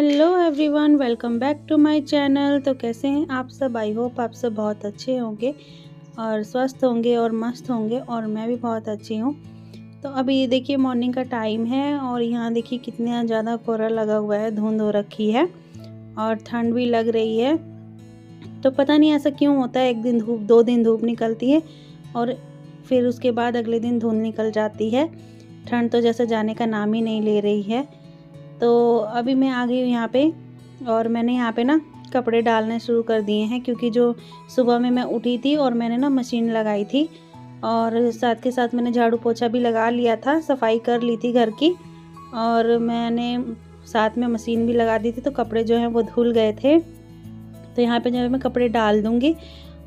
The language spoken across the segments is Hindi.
Hello everyone, welcome back to my channel. तो कैसे हैं आप सब? आई होप आप सब बहुत अच्छे होंगे और स्वस्थ होंगे और मस्त होंगे, और मैं भी बहुत अच्छी हूँ। तो अभी ये देखिए मॉर्निंग का टाइम है और यहाँ देखिए कितना ज़्यादा कोहरा लगा हुआ है, धुंध हो रखी है और ठंड भी लग रही है। तो पता नहीं ऐसा क्यों होता है, एक दिन धूप, 2 दिन धूप निकलती है और फिर उसके बाद अगले दिन धुंध निकल जाती है। ठंड तो जैसे जाने का नाम ही नहीं ले रही है। तो अभी मैं आ गई हूँ यहाँ पे और मैंने यहाँ पे ना कपड़े डालने शुरू कर दिए हैं, क्योंकि जो सुबह में मैं उठी थी और मैंने ना मशीन लगाई थी और साथ के साथ मैंने झाड़ू पोछा भी लगा लिया था, सफाई कर ली थी घर की, और मैंने साथ में मशीन भी लगा दी थी। तो कपड़े जो हैं वो धुल गए थे। तो यहाँ पे जो है मैं कपड़े डाल दूँगी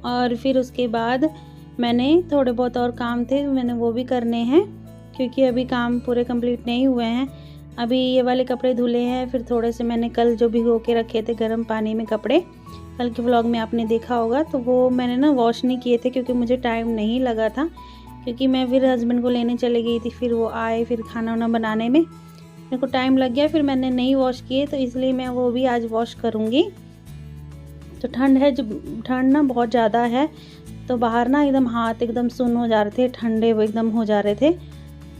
और फिर उसके बाद मैंने थोड़े बहुत और काम थे, मैंने वो भी करने हैं, क्योंकि अभी काम पूरे कंप्लीट नहीं हुए हैं। अभी ये वाले कपड़े धुले हैं, फिर थोड़े से मैंने कल जो भिगो के रखे थे गर्म पानी में कपड़े, कल के व्लॉग में आपने देखा होगा, तो वो मैंने ना वॉश नहीं किए थे क्योंकि मुझे टाइम नहीं लगा था, क्योंकि मैं फिर हस्बैंड को लेने चली गई थी, फिर वो आए, फिर खाना वाना बनाने में मेरे को टाइम लग गया, फिर मैंने नहीं वॉश किए, तो इसलिए मैं वो भी आज वॉश करूँगी। तो ठंड है, जो ठंड ना बहुत ज़्यादा है, तो बाहर ना एकदम हाथ एकदम सुन्न हो जा रहे थे, ठंडे वो एकदम हो जा रहे थे,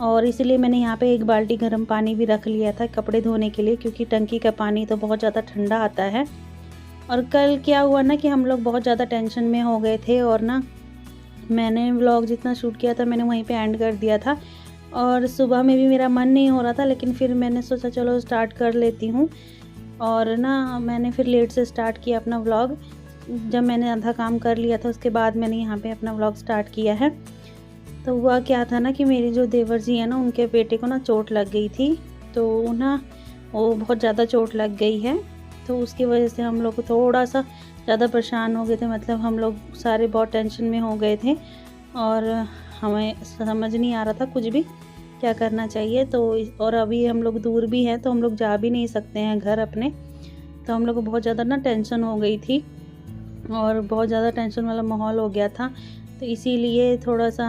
और इसीलिए मैंने यहाँ पे एक बाल्टी गर्म पानी भी रख लिया था कपड़े धोने के लिए, क्योंकि टंकी का पानी तो बहुत ज़्यादा ठंडा आता है। और कल क्या हुआ ना कि हम लोग बहुत ज़्यादा टेंशन में हो गए थे और ना मैंने व्लॉग जितना शूट किया था मैंने वहीं पे एंड कर दिया था, और सुबह में भी मेरा मन नहीं हो रहा था, लेकिन फिर मैंने सोचा चलो स्टार्ट कर लेती हूँ, और ना मैंने फिर लेट से स्टार्ट किया अपना व्लॉग। जब मैंने आधा काम कर लिया था उसके बाद मैंने यहाँ पे अपना व्लॉग स्टार्ट किया है। तो हुआ क्या था ना कि मेरी जो देवर जी है ना, उनके बेटे को ना चोट लग गई थी, तो ना वो बहुत ज़्यादा चोट लग गई है, तो उसकी वजह से हम लोग थोड़ा सा ज़्यादा परेशान हो गए थे, मतलब हम लोग सारे बहुत टेंशन में हो गए थे और हमें समझ नहीं आ रहा था कुछ भी क्या करना चाहिए। तो और अभी हम लोग दूर भी हैं, तो हम लोग जा भी नहीं सकते हैं घर अपने, तो हम लोग को बहुत ज़्यादा ना टेंशन हो गई थी और बहुत ज़्यादा टेंशन वाला माहौल हो गया था, तो इसीलिए थोड़ा सा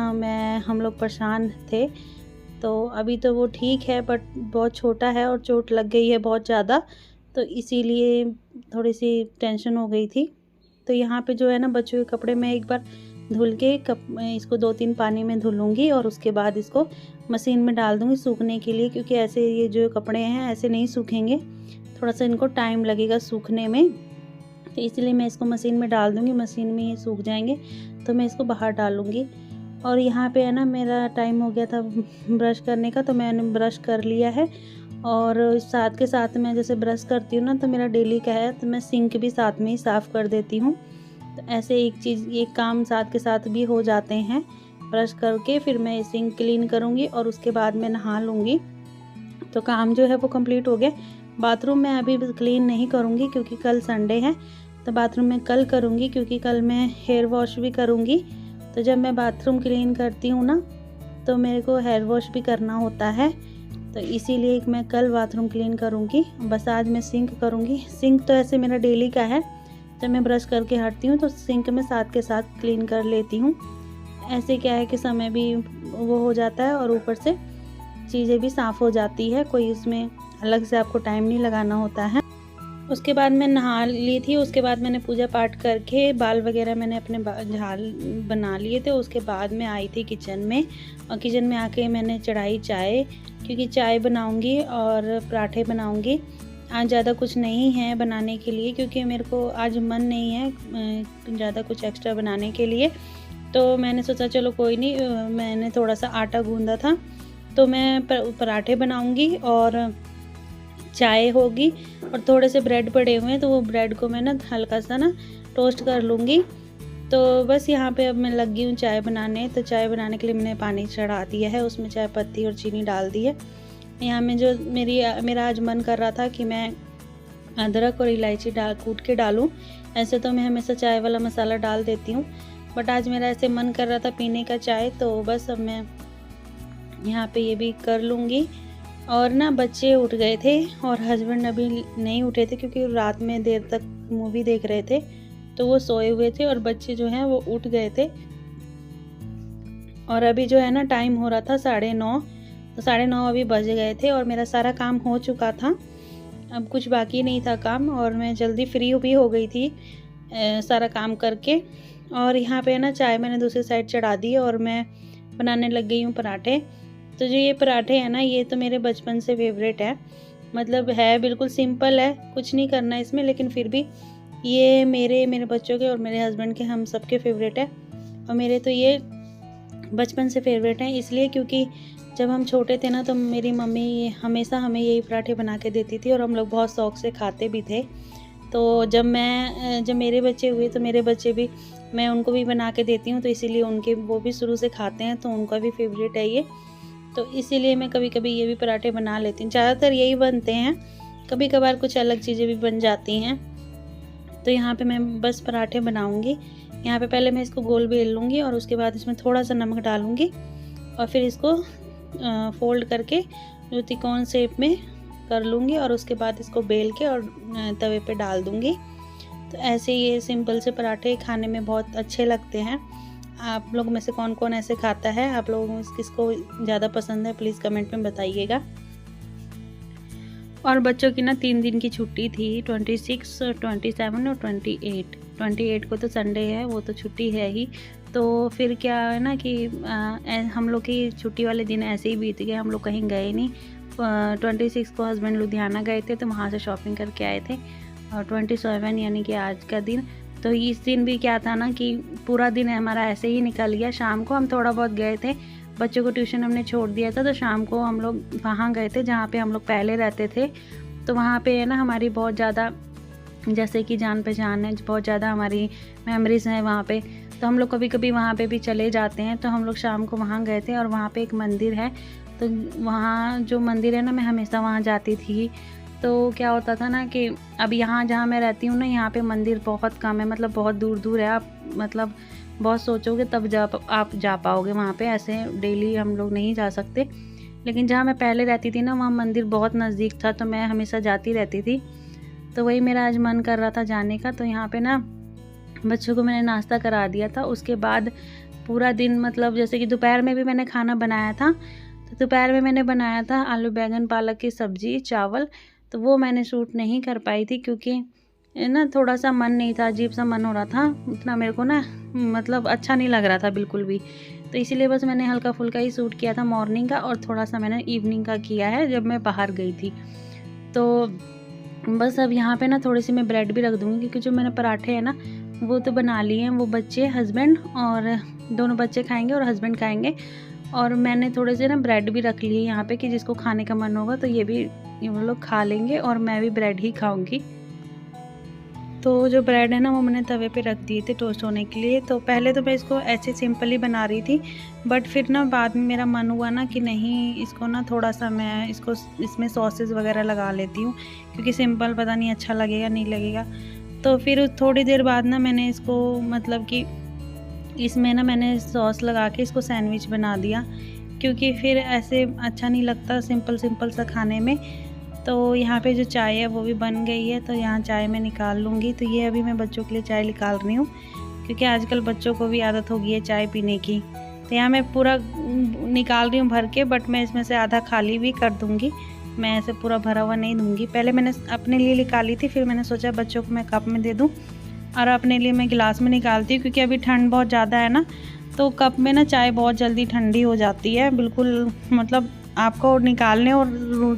हम लोग परेशान थे। तो अभी तो वो ठीक है, बट बहुत छोटा है और चोट लग गई है बहुत ज़्यादा, तो इसीलिए थोड़ी सी टेंशन हो गई थी। तो यहाँ पे जो है ना बच्चों के कपड़े मैं एक बार धुल के इसको 2-3 पानी में धुलूँगी और उसके बाद इसको मशीन में डाल दूँगी सूखने के लिए, क्योंकि ऐसे ये जो कपड़े हैं ऐसे नहीं सूखेंगे, थोड़ा सा इनको टाइम लगेगा सूखने में, तो इसलिए मैं इसको मशीन में डाल दूँगी। मशीन में ये सूख जाएंगे तो मैं इसको बाहर डालूँगी। और यहाँ पे है ना मेरा टाइम हो गया था ब्रश करने का, तो मैंने ब्रश कर लिया है, और साथ के साथ मैं जैसे ब्रश करती हूँ ना, तो मेरा डेली का है, तो मैं सिंक भी साथ में ही साफ़ कर देती हूँ। तो ऐसे एक काम साथ के साथ भी हो जाते हैं। ब्रश करके फिर मैं सिंक क्लीन करूँगी और उसके बाद मैं नहा लूँगी, तो काम जो है वो कंप्लीट हो गया। बाथरूम में अभी क्लीन नहीं करूँगी क्योंकि कल संडे है, तो बाथरूम में कल करूँगी, क्योंकि कल मैं हेयर वॉश भी करूँगी। तो जब मैं बाथरूम क्लीन करती हूँ ना, तो मेरे को हेयर वॉश भी करना होता है, तो इसीलिए मैं कल बाथरूम क्लीन करूँगी। बस आज मैं सिंक करूँगी। सिंक तो ऐसे मेरा डेली का है, जब मैं ब्रश करके हटती हूँ तो सिंक में साथ के साथ क्लीन कर लेती हूँ। ऐसे क्या है कि समय भी वो हो जाता है और ऊपर से चीज़ें भी साफ़ हो जाती है, कोई उसमें अलग से आपको टाइम नहीं लगाना होता है। उसके बाद मैं नहा ली थी, उसके बाद मैंने पूजा पाठ करके बाल वगैरह मैंने अपने झाल बना लिए थे। उसके बाद मैं आई थी किचन में, और किचन में आके मैंने चढ़ाई चाय, क्योंकि चाय बनाऊंगी और पराठे बनाऊंगी। आज ज़्यादा कुछ नहीं है बनाने के लिए, क्योंकि मेरे को आज मन नहीं है ज़्यादा कुछ एक्स्ट्रा बनाने के लिए, तो मैंने सोचा चलो कोई नहीं, मैंने थोड़ा सा आटा गूंदा था, तो मैं पराठे बनाऊंगी और चाय होगी, और थोड़े से ब्रेड पड़े हुए हैं, तो वो ब्रेड को मैं ना हल्का सा ना टोस्ट कर लूँगी। तो बस यहाँ पे अब मैं लग गई हूँ चाय बनाने। तो चाय बनाने के लिए मैंने पानी चढ़ा दिया है, उसमें चाय पत्ती और चीनी डाल दी है। यहाँ में जो मेरा आज मन कर रहा था कि मैं अदरक और इलायची कूट के डालूँ। ऐसे तो मैं हमेशा चाय वाला मसाला डाल देती हूँ, बट आज मेरा ऐसे मन कर रहा था पीने का चाय, तो बस अब मैं यहाँ पे ये भी कर लूँगी। और ना बच्चे उठ गए थे और हस्बैंड अभी नहीं उठे थे, क्योंकि रात में देर तक मूवी देख रहे थे, तो वो सोए हुए थे, और बच्चे जो हैं वो उठ गए थे। और अभी जो है ना टाइम हो रहा था 9:30, तो 9:30 अभी बज गए थे और मेरा सारा काम हो चुका था। अब कुछ बाकी नहीं था काम और मैं जल्दी फ्री भी हो गई थी सारा काम करके। और यहाँ पे ना चाय मैंने दूसरी साइड चढ़ा दी और मैं बनाने लग गई हूँ पराठे। तो जो ये पराठे हैं ना, ये तो मेरे बचपन से फेवरेट है। मतलब है बिल्कुल सिंपल है, कुछ नहीं करना इसमें, लेकिन फिर भी ये मेरे बच्चों के और मेरे हस्बैंड के, हम सबके फेवरेट है। और मेरे तो ये बचपन से फेवरेट हैं इसलिए क्योंकि जब हम छोटे थे ना तो मेरी मम्मी हमेशा हमें यही पराठे बना के देती थी और हम लोग बहुत शौक़ से खाते भी थे। तो जब मेरे बच्चे हुए तो मेरे बच्चे भी, मैं उनको भी बना के देती हूँ, तो इसीलिए वो भी शुरू से खाते हैं, तो उनका भी फेवरेट है ये। तो इसीलिए मैं कभी कभी ये भी पराठे बना लेती हूँ। ज़्यादातर यही बनते हैं, कभी कभार कुछ अलग चीज़ें भी बन जाती हैं। तो यहाँ पे मैं बस पराठे बनाऊँगी। यहाँ पे पहले मैं इसको गोल बेल लूँगी और उसके बाद इसमें थोड़ा सा नमक डालूँगी और फिर इसको फोल्ड करके जो त्रिकोण शेप में कर लूँगी और उसके बाद इसको बेल के और तवे पे डाल दूँगी। तो ऐसे ये सिंपल से पराठे खाने में बहुत अच्छे लगते हैं। आप लोग में से कौन कौन ऐसे खाता है, आप लोगों में किसको ज़्यादा पसंद है, प्लीज़ कमेंट में बताइएगा। और बच्चों की ना 3 दिन की छुट्टी थी, 26, 27 और 28 को तो संडे है, वो तो छुट्टी है ही। तो फिर क्या है ना कि हम लोग की छुट्टी वाले दिन ऐसे ही बीत गए, हम लोग कहीं गए नहीं। 26 को हस्बैंड लुधियाना गए थे तो वहाँ से शॉपिंग करके आए थे। और 27 यानी कि आज का दिन, तो इस दिन भी क्या था ना कि पूरा दिन हमारा ऐसे ही निकल गया। शाम को हम थोड़ा बहुत गए थे, बच्चों को ट्यूशन हमने छोड़ दिया था, तो शाम को हम लोग वहाँ गए थे जहाँ पे हम लोग पहले रहते थे। तो वहाँ पे है ना हमारी बहुत ज़्यादा, जैसे कि जान पहचान है, बहुत ज़्यादा हमारी मेमोरीज़ हैं वहाँ पे। तो हम लोग कभी कभी वहाँ पे भी चले जाते हैं। तो हम लोग शाम को वहाँ गए थे और वहाँ पे एक मंदिर है, तो वहाँ जो मंदिर है ना, मैं हमेशा वहाँ जाती थी। तो क्या होता था ना कि अब यहाँ जहाँ मैं रहती हूँ ना, यहाँ पे मंदिर बहुत कम है, मतलब बहुत दूर दूर है। आप मतलब बहुत सोचोगे तब आप जा पाओगे वहाँ पे, ऐसे डेली हम लोग नहीं जा सकते। लेकिन जहाँ मैं पहले रहती थी ना, वहाँ मंदिर बहुत नज़दीक था, तो मैं हमेशा जाती रहती थी। तो वही मेरा आज मन कर रहा था जाने का। तो यहाँ पे ना बच्चों को मैंने नाश्ता करा दिया था। उसके बाद पूरा दिन, मतलब जैसे कि दोपहर में भी मैंने खाना बनाया था, तो दोपहर में मैंने बनाया था आलू बैंगन पालक की सब्ज़ी, चावल। तो वो मैंने शूट नहीं कर पाई थी क्योंकि ना थोड़ा सा मन नहीं था, अजीब सा मन हो रहा था, उतना मेरे को ना मतलब अच्छा नहीं लग रहा था बिल्कुल भी। तो इसीलिए बस मैंने हल्का फुल्का ही शूट किया था मॉर्निंग का, और थोड़ा सा मैंने इवनिंग का किया है जब मैं बाहर गई थी। तो बस अब यहाँ पे ना थोड़ी सी मैं ब्रेड भी रख दूँगी क्योंकि जो मैंने पराठे हैं ना वो तो बना लिए हैं, वो बच्चे, हस्बैंड और दोनों बच्चे खाएंगे और हस्बैंड खाएंगे। और मैंने थोड़े से ना ब्रेड भी रख लिए यहाँ पे कि जिसको खाने का मन होगा तो ये वो लोग खा लेंगे और मैं भी ब्रेड ही खाऊंगी। तो जो ब्रेड है ना वो मैंने तवे पे रख दिए थे टोस्ट होने के लिए। तो पहले तो मैं इसको ऐसे सिंपल ही बना रही थी, बट फिर ना बाद में मेरा मन हुआ ना कि नहीं, इसको ना थोड़ा सा मैं इसमें सॉसेस वगैरह लगा लेती हूँ, क्योंकि सिंपल पता नहीं अच्छा लगेगा नहीं लगेगा। तो फिर थोड़ी देर बाद ना मैंने इसको, मतलब कि इसमें ना मैंने सॉस लगा के इसको सैंडविच बना दिया, क्योंकि फिर ऐसे अच्छा नहीं लगता सिंपल सा खाने में। तो यहाँ पे जो चाय है वो भी बन गई है, तो यहाँ चाय मैं निकाल लूँगी। तो ये अभी मैं बच्चों के लिए चाय निकाल रही हूँ, क्योंकि आजकल बच्चों को भी आदत हो गई है चाय पीने की। तो यहाँ मैं पूरा निकाल रही हूँ भर के, बट मैं इसमें से आधा खाली भी कर दूँगी, मैं ऐसे पूरा भरा हुआ नहीं दूँगी। पहले मैंने अपने लिए निकाली थी, फिर मैंने सोचा बच्चों को मैं कप में दे दूँ और अपने लिए मैं गिलास में निकालती हूँ, क्योंकि अभी ठंड बहुत ज़्यादा है ना, तो कप में ना चाय बहुत जल्दी ठंडी हो जाती है बिल्कुल। मतलब आपको निकालने और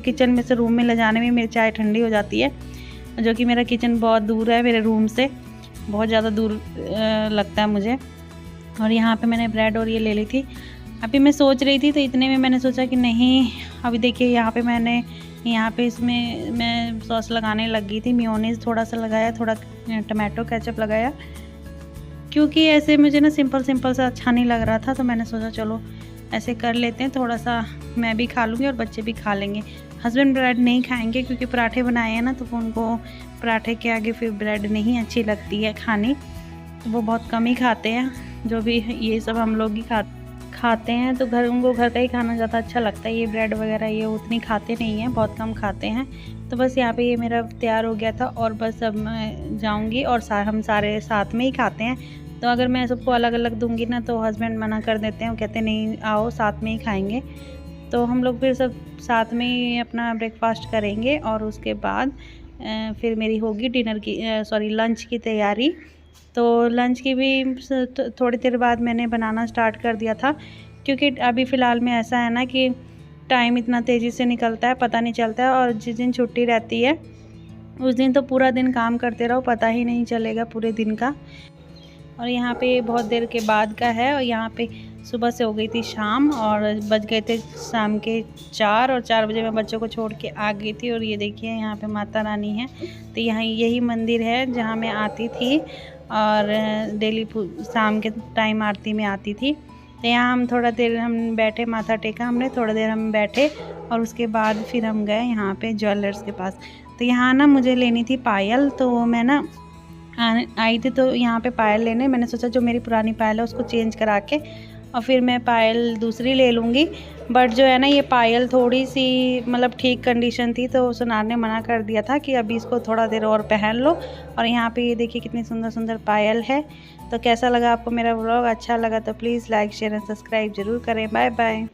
किचन में से रूम में ले जाने में मेरी चाय ठंडी हो जाती है, जो कि मेरा किचन बहुत दूर है मेरे रूम से, बहुत ज़्यादा दूर लगता है मुझे। और यहाँ पे मैंने ब्रेड और ये ले ली थी। अभी मैं सोच रही थी, तो इतने में मैंने सोचा कि नहीं, अभी देखिए यहाँ पे इसमें मैं सॉस लगाने लग गई थी। मेयोनीज़ थोड़ा सा लगाया, थोड़ा टमाटो केचप लगाया, क्योंकि ऐसे मुझे ना सिंपल सा अच्छा नहीं लग रहा था। तो मैंने सोचा चलो ऐसे कर लेते हैं, थोड़ा सा मैं भी खा लूँगी और बच्चे भी खा लेंगे। हस्बैंड ब्रेड नहीं खाएंगे क्योंकि पराठे बनाए हैं ना, तो उनको पराठे के आगे फिर ब्रेड नहीं अच्छी लगती है खानी, तो वो बहुत कम ही खाते हैं। जो भी ये सब हम लोग ही खाते हैं, तो उनको घर का ही खाना ज़्यादा अच्छा लगता है। ये ब्रेड वगैरह ये उतनी खाते नहीं हैं, बहुत कम खाते हैं। तो बस यहाँ पे ये मेरा तैयार हो गया था, और बस अब मैं जाऊँगी और हम सारे साथ में ही खाते हैं। तो अगर मैं सबको अलग अलग दूंगी ना, तो हस्बैंड मना कर देते हैं, वो कहते नहीं आओ साथ में ही खाएंगे। तो हम लोग फिर सब साथ में ही अपना ब्रेकफास्ट करेंगे और उसके बाद फिर मेरी होगी डिनर की लंच की तैयारी। तो लंच की भी थोड़ी देर बाद मैंने बनाना स्टार्ट कर दिया था, क्योंकि अभी फ़िलहाल में ऐसा है ना कि टाइम इतना तेज़ी से निकलता है, पता नहीं चलता है। और जिस दिन छुट्टी रहती है उस दिन तो पूरा दिन काम करते रहो, पता ही नहीं चलेगा पूरे दिन का। और यहाँ पे बहुत देर के बाद का है, और यहाँ पे सुबह से हो गई थी शाम और बज गए थे शाम के 4, और 4 बजे मैं बच्चों को छोड़ के आ गई थी। और ये देखिए यहाँ पे माता रानी है। तो यहाँ यही मंदिर है जहाँ मैं आती थी और डेली शाम के टाइम आरती में आती थी। तो यहाँ हम थोड़ा देर हम बैठे, माथा टेका हमने, थोड़ा देर हम बैठे और उसके बाद फिर हम गए यहाँ पे ज्वेलर्स के पास। तो यहाँ ना मुझे लेनी थी पायल, तो मैं ना आई थी तो यहाँ पे पायल लेने। मैंने सोचा जो मेरी पुरानी पायल है उसको चेंज करा के और फिर मैं पायल दूसरी ले लूँगी। बट जो है ना ये पायल थोड़ी सी मतलब ठीक कंडीशन थी, तो सुनार ने मना कर दिया था कि अभी इसको थोड़ा देर और पहन लो। और यहाँ पे ये देखिए कितनी सुंदर सुंदर पायल है। तो कैसा लगा आपको मेरा व्लॉग? अच्छा लगा तो please like share and subscribe ज़रूर करें। Bye bye.